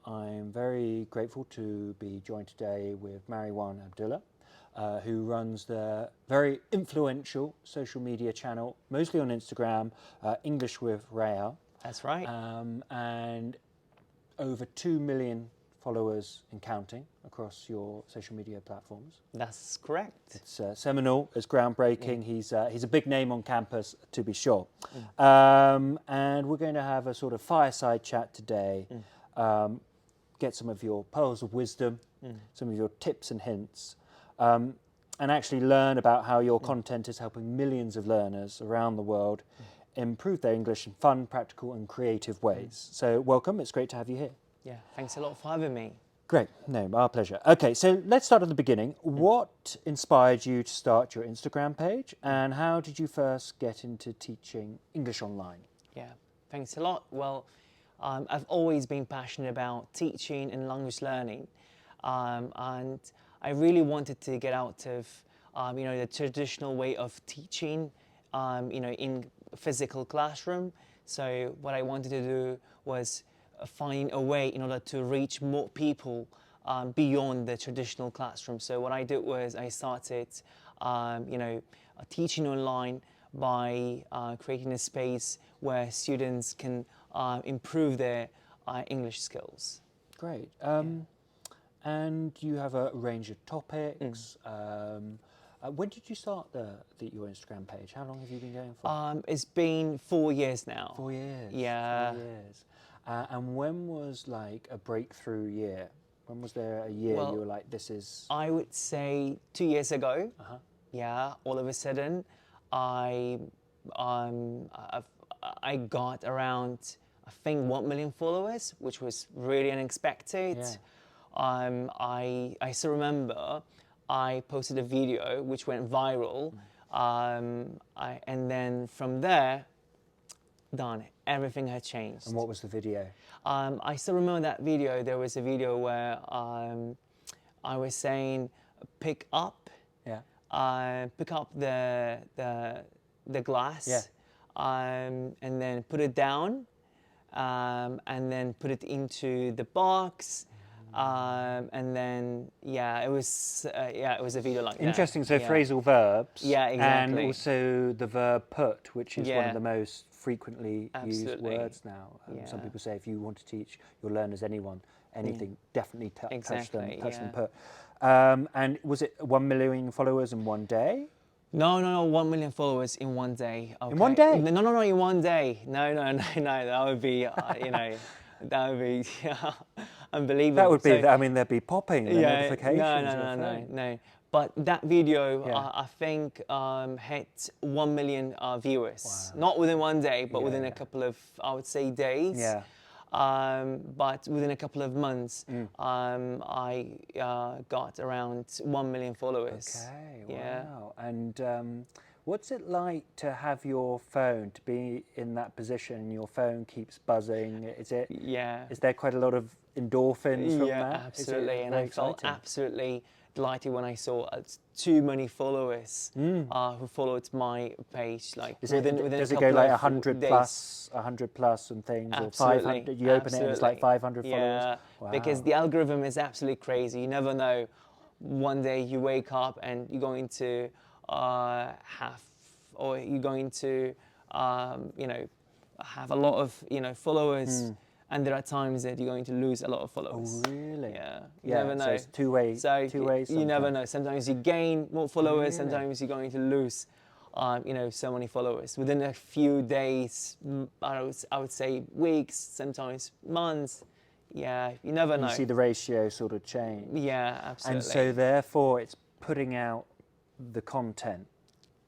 I'm very grateful to be joined today with Mariwan Abdalla, who runs the very influential social media channel, mostly on Instagram, English with Raya. That's right. And over 2 million followers and counting across your social media platforms. That's correct. It's seminal, it's groundbreaking. He's a big name on campus, to be sure. And we're going to have a sort of fireside chat today, get some of your pearls of wisdom, some of your tips and hints, and actually learn about how your content is helping millions of learners around the world improve their English in fun, practical and creative ways. So welcome, it's great to have you here. Yeah, thanks a lot for having me. Great, no, our pleasure. Okay, so let's start at the beginning. What inspired you to start your Instagram page, and how did you first get into teaching English online? Yeah, thanks a lot. Well, I've always been passionate about teaching and language learning, and I really wanted to get out of, the traditional way of teaching, in physical classroom. So what I wanted to do was finding a way in order to reach more people beyond the traditional classroom. So what I did was I started, teaching online by creating a space where students can improve their English skills. Great. And you have a range of topics. When did you start your Instagram page? How long have you been going for? It's been 4 years now. 4 years. Yeah. 4 years. And when was like a breakthrough year? When was there a year you were like, this is... I would say 2 years ago. Yeah, all of a sudden, I got around, I think, 1 million followers, which was really unexpected. Yeah. I still remember I posted a video which went viral, and then from there, done. Everything had changed. And what was the video? I still remember that video. There was a video where I was saying, pick up the glass, and then put it down, and then put it into the box. And then, it was a video like that. Interesting, so phrasal verbs. Yeah, exactly. And also the verb put, which is one of the most frequently used words now. Some people say if you want to teach your learners anything, definitely touch them, put. And was it 1 million followers in one day? No, 1 million followers in one day. Okay. In one day? No, in one day. No, that would be, that would be unbelievable. That would be, there'd be popping, the notifications. No. But that video, I think, hit 1 million viewers. Wow. Not within one day, but within a couple of, I would say, days. Yeah. But within a couple of months, I got around 1 million followers. Okay, wow. And what's it like to have your phone, to be in that position and your phone keeps buzzing? Is there quite a lot of endorphins from that? Yeah, absolutely. And I felt absolutely delighted when I saw too many followers who followed my page. Like does it go like 100 plus and things, absolutely. Or 500? You open it and it's like 500 followers. Yeah, wow. Because the algorithm is absolutely crazy. You never know. One day you wake up and you're going to have a lot of followers. And there are times that you're going to lose a lot of followers. Oh, really? Yeah. You never know. So it's two ways. You never know. Sometimes you gain more followers. Really? Sometimes you're going to lose, so many followers within a few days. I would say weeks, sometimes months. Yeah, you never know. You see the ratio sort of change. Yeah, absolutely. And so therefore, it's putting out the content.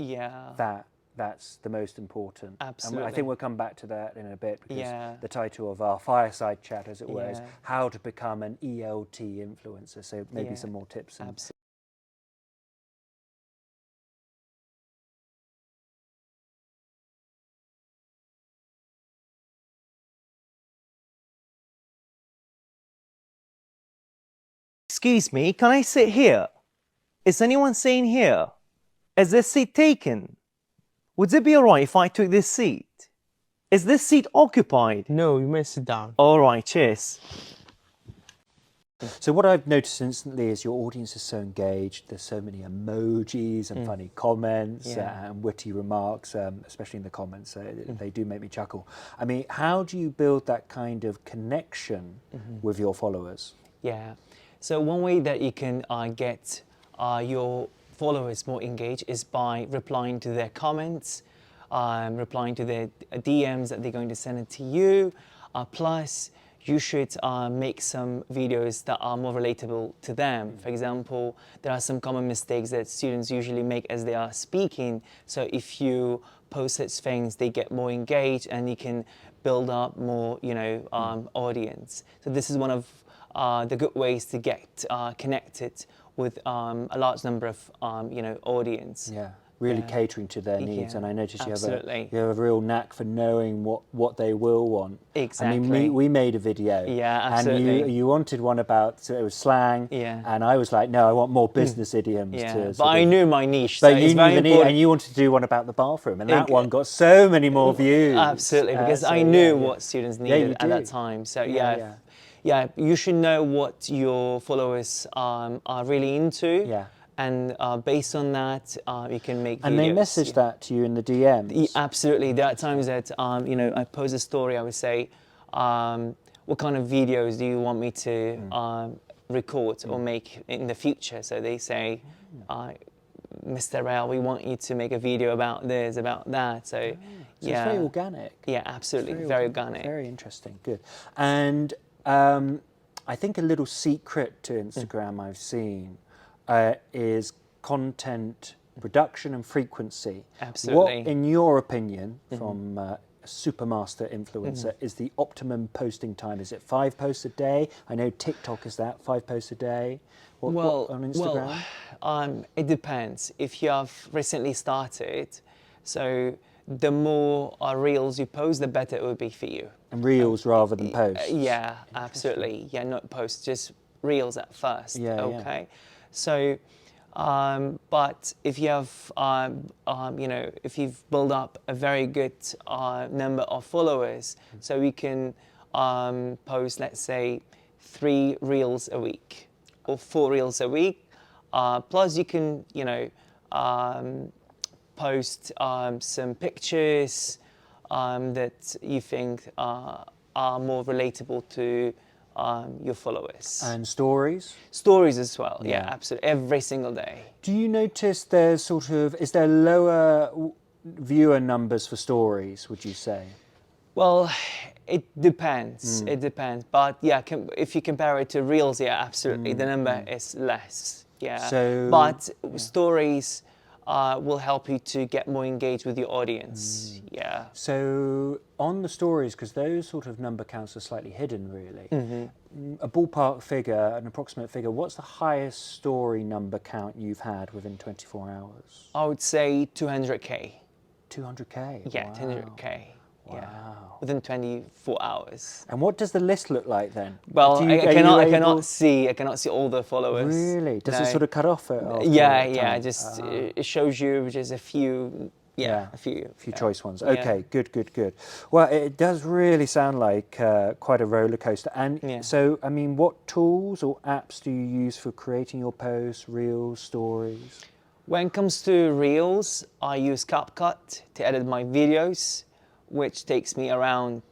Yeah. That's the most important. Absolutely. And I think we'll come back to that in a bit, because the title of our fireside chat, as it were, is how to become an ELT influencer. So maybe some more tips. Absolutely. Excuse me, can I sit here? Is anyone sitting here? Is this seat taken? Would it be alright if I took this seat? Is this seat occupied? No, you may sit down. Alright, cheers. So what I've noticed instantly is your audience is so engaged. There's so many emojis and funny comments and witty remarks, especially in the comments. They do make me chuckle. I mean, how do you build that kind of connection with your followers? Yeah. So one way that you can get your followers more engaged is by replying to their comments, replying to their DMs that they're going to send it to you. Plus, you should make some videos that are more relatable to them. For example, there are some common mistakes that students usually make as they are speaking. So if you post such things, they get more engaged and you can build up more, audience. So this is one of the good ways to get connected with a large number of, audience. Yeah, really catering to their needs. Yeah, And I notice you absolutely. have a real knack for knowing what they will want. Exactly. I mean, we made a video. Yeah, absolutely. And you wanted one about, so it was slang. Yeah. And I was like, no, I want more business idioms. Yeah, but I knew my niche, so But it's very important. and you wanted to do one about the bathroom, and that one got so many more views. Absolutely, because I knew what students needed at that time. So yeah, you should know what your followers are really into. Yeah. And based on that, you can make videos. And they message that to you in the DMs. Absolutely. There are times that I post a story. I would say, "What kind of videos do you want me to record or make in the future?" So they say, "Mr. Rail, we want you to make a video about this, about that." So So it's very organic. Yeah, absolutely, very organic. Very interesting. Good. And I think a little secret to Instagram I've seen is content production and frequency. Absolutely. What, in your opinion, from a supermaster influencer, is the optimum posting time? Is it 5 posts a day? I know TikTok is that, 5 posts a day. What on Instagram? It depends. If you have recently started, so the more reels you post, the better it would be for you. And reels rather than posts? Yeah, absolutely. Yeah, not posts, just reels at first. Yeah, okay. So, but if you have, if you've built up a very good number of followers, so we can post, let's say, 3 reels a week or 4 reels a week. Plus, you can, post some pictures that you think are more relatable to your followers. And stories? Stories as well, yeah, Yeah. absolutely, every single day. Do you notice there's is there lower viewer numbers for stories, would you say? Well, it depends, it depends. But yeah, if you compare it to reels, yeah, absolutely, the number is less, yeah. But stories will help you to get more engaged with your audience, yeah. So on the stories, because those sort of number counts are slightly hidden really, a ballpark figure, an approximate figure, what's the highest story number count you've had within 24 hours? I would say 200K. 200K? Yeah, Wow. 200K. Yeah, Wow. within 24 hours. And what does the list look like then? Well, I cannot see all the followers. Really? Does No. it sort of cut off it after Yeah, a yeah. time? Just it shows you just a few. Yeah, a few choice ones. Yeah. Okay, good. Well, it does really sound like quite a roller coaster. And so, I mean, what tools or apps do you use for creating your posts, reels, stories? When it comes to reels, I use CapCut to edit my videos, which takes me around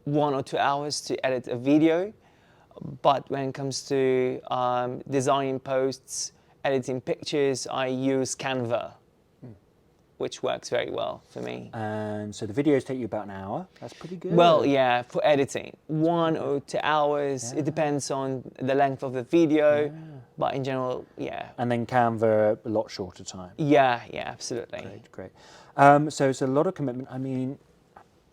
1 or 2 hours to edit a video. But when it comes to designing posts, editing pictures, I use Canva, which works very well for me. And so the videos take you about an hour. That's pretty good. Well, yeah, for editing, 1 or 2 hours. It depends on the length of the video, but in general, yeah. And then Canva, a lot shorter time. Yeah, absolutely. Great. So it's a lot of commitment. I mean,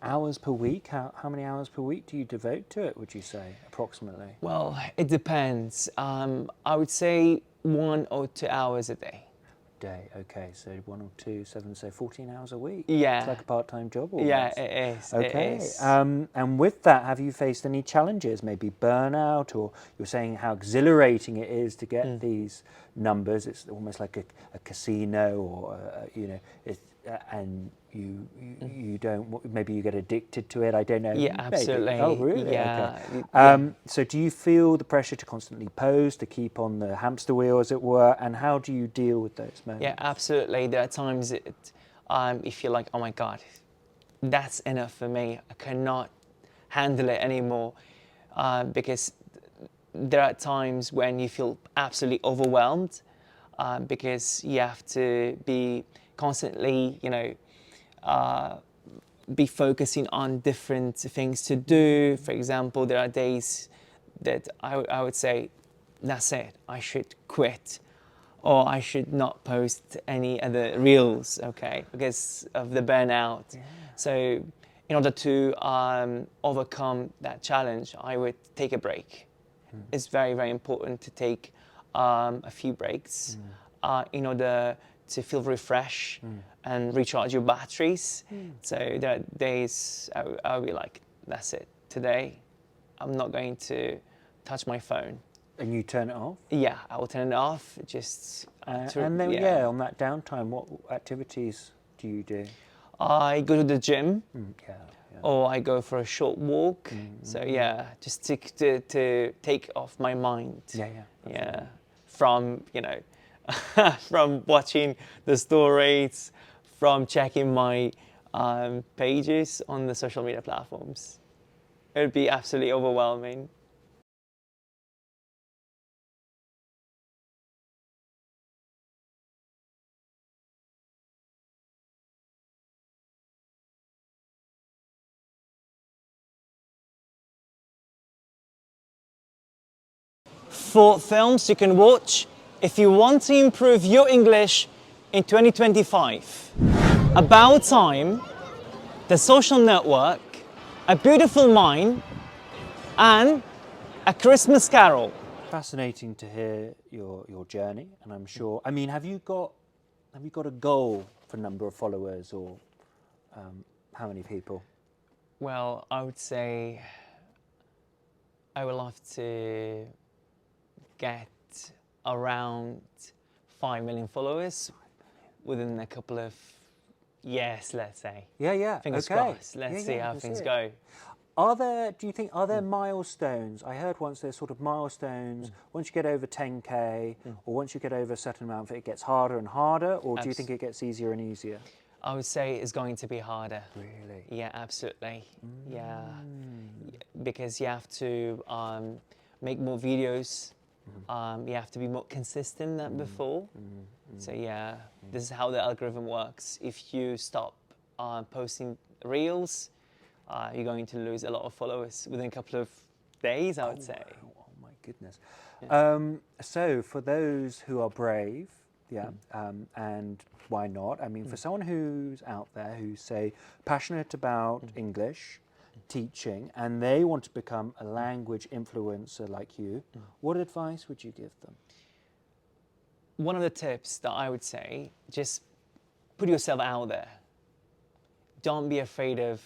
hours per week? How many hours per week do you devote to it, would you say, approximately? Well, it depends. I would say 1 or 2 hours a day. Okay, so 1 or 2, 7, so 14 hours a week. Yeah. It's like a part-time job almost. Yeah, it is. Okay. It is. And with that, have you faced any challenges, maybe burnout, or you're saying how exhilarating it is to get these numbers? It's almost like a casino, or and you don't, maybe you get addicted to it, I don't know. Yeah, Maybe. absolutely. Oh, really? Yeah. Okay. So do you feel the pressure to constantly post, to keep on the hamster wheel, as it were, and how do you deal with those moments? Yeah, absolutely. There are times if you're like, oh my God, that's enough for me. I cannot handle it anymore, because there are times when you feel absolutely overwhelmed, because you have to be constantly, be focusing on different things to do. For example, there are days that I would say, that's it, I should quit, or I should not post any other reels, okay, because of the burnout. Yeah. So in order to overcome that challenge, I would take a break. It's very, very important to take a few breaks in order to feel refreshed and recharge your batteries. So there are days I'll be like, that's it, today I'm not going to touch my phone. And you turn it off? Yeah, I will turn it off. Just and then on that downtime, what activities do you do? I go to the gym, Yeah. or I go for a short walk. So yeah, just to take off my mind. Yeah, from from watching the stories, from checking my pages on the social media platforms. It would be absolutely overwhelming. For films you can watch if you want to improve your English in 2025. About Time, The Social Network, A Beautiful Mind, and A Christmas Carol. Fascinating to hear your journey, and I'm sure. I mean, have you got a goal for number of followers, or how many people? Well, I would say I would love to get around 5 million followers within a couple of years, let's say. Yeah. Fingers okay. crossed. Let's see how things go. Do you think, are there milestones? I heard once there's sort of milestones. Once you get over 10K, or once you get over a certain amount, it gets harder and harder, or do you think it gets easier and easier? I would say it's going to be harder. Really? Yeah, absolutely. Yeah, because you have to make more videos. You have to be more consistent than before. So yeah, this is how the algorithm works. If you stop posting reels, you're going to lose a lot of followers within a couple of days, I would say. Oh my goodness. Yeah. So for those who are brave, and why not? I mean, for someone who's out there who's, say, passionate about English, teaching, and they want to become a language influencer like you, what advice would you give them? One of the tips that I would say, just put yourself out there. Don't be afraid of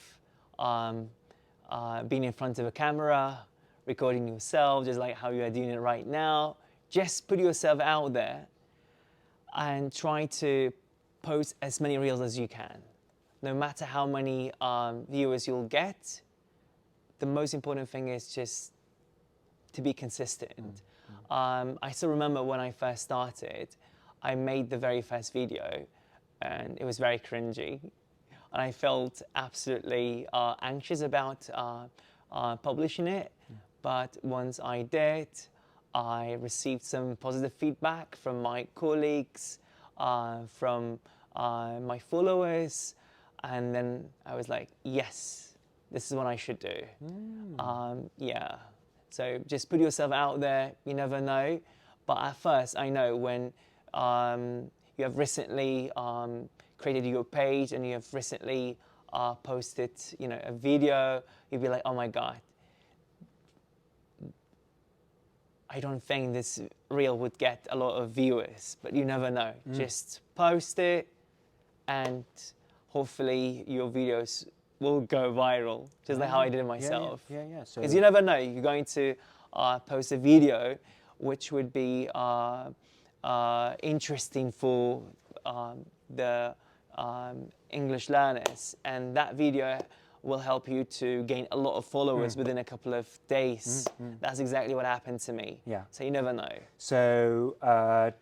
being in front of a camera, recording yourself, just like how you are doing it right now. Just put yourself out there and try to post as many reels as you can. No matter how many viewers you'll get, the most important thing is just to be consistent. I still remember when I first started, I made the very first video and it was very cringy. And I felt absolutely anxious about publishing it. But once I did, I received some positive feedback from my colleagues, from my followers, and then I was like, yes, this is what I should do. Yeah, so just put yourself out there, you never know. But at first, I know when you have recently created your page and you have recently posted, a video, you'll be like, oh my God, I don't think this reel would get a lot of viewers, but you never know. Just post it and hopefully your videos will go viral, just like how I did it myself. Yeah. Because you never know, you're going to post a video which would be interesting for the English learners, and that video will help you to gain a lot of followers within a couple of days. That's exactly what happened to me. Yeah. So you never know. So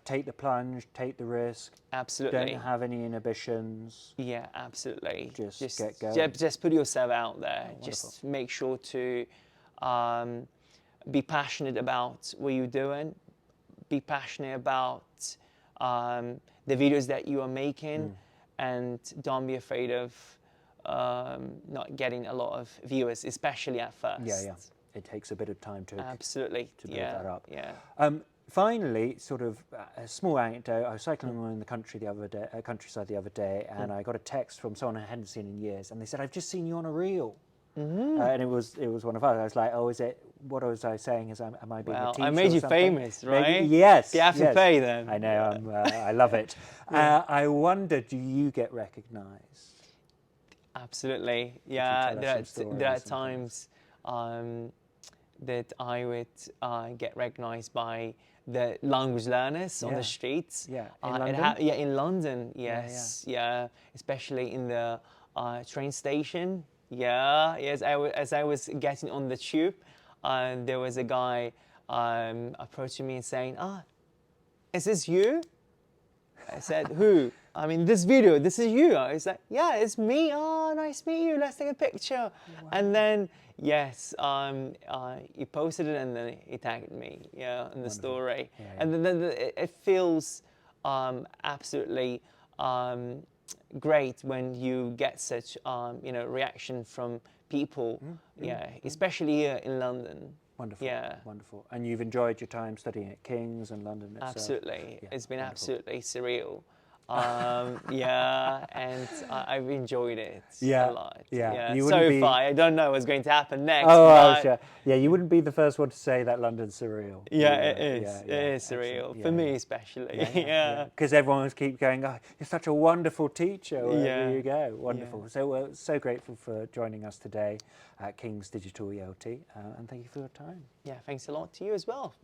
take the plunge, take the risk. Absolutely. Don't have any inhibitions. Yeah, absolutely. Just get going. Just put yourself out there. Oh, just make sure to be passionate about what you're doing. Be passionate about the videos that you are making, and don't be afraid of not getting a lot of viewers, especially at first. Yeah. It takes a bit of time to Absolutely. to build that up. Yeah. Finally, sort of a small anecdote. I was cycling along in the countryside the other day, and I got a text from someone I hadn't seen in years, and they said, "I've just seen you on a reel." And it was one of us. I was like, "Oh, is it? What was I saying? Am I being a Well, teacher I made or you something?" famous, right? Maybe, yes. You have to pay then. I know. I love it. I wonder, do you get recognised? Absolutely. Yeah. tell us some There are stories times that I would get recognised by the language learners on the streets. Yeah. In London? In London, yes. Yeah. Especially in the train station. Yeah. Yes. As I was getting on the tube, there was a guy approaching me and saying, is this you? I said, who? I mean, this video, this is you. I was like, yeah, it's me. Oh, nice to meet you. Let's take a picture. Wow. And then, yes, he posted it and then he tagged me, in the story. Yeah. And then it feels absolutely great when you get such, reaction from people. Especially here in London. Wonderful. Yeah. Wonderful. And you've enjoyed your time studying at King's and London itself? Absolutely. Yeah, it's been wonderful. Absolutely surreal. And I've enjoyed it a lot. Yeah. So far, I don't know what's going to happen next. Oh, sure. Yeah, you wouldn't be the first one to say that London's surreal. Yeah, it is. It is surreal, for me especially. Yeah. Because everyone keeps going, oh, you're such a wonderful teacher wherever you go. Wonderful. Yeah. So we're so grateful for joining us today at King's Digital ELT, and thank you for your time. Yeah, thanks a lot to you as well.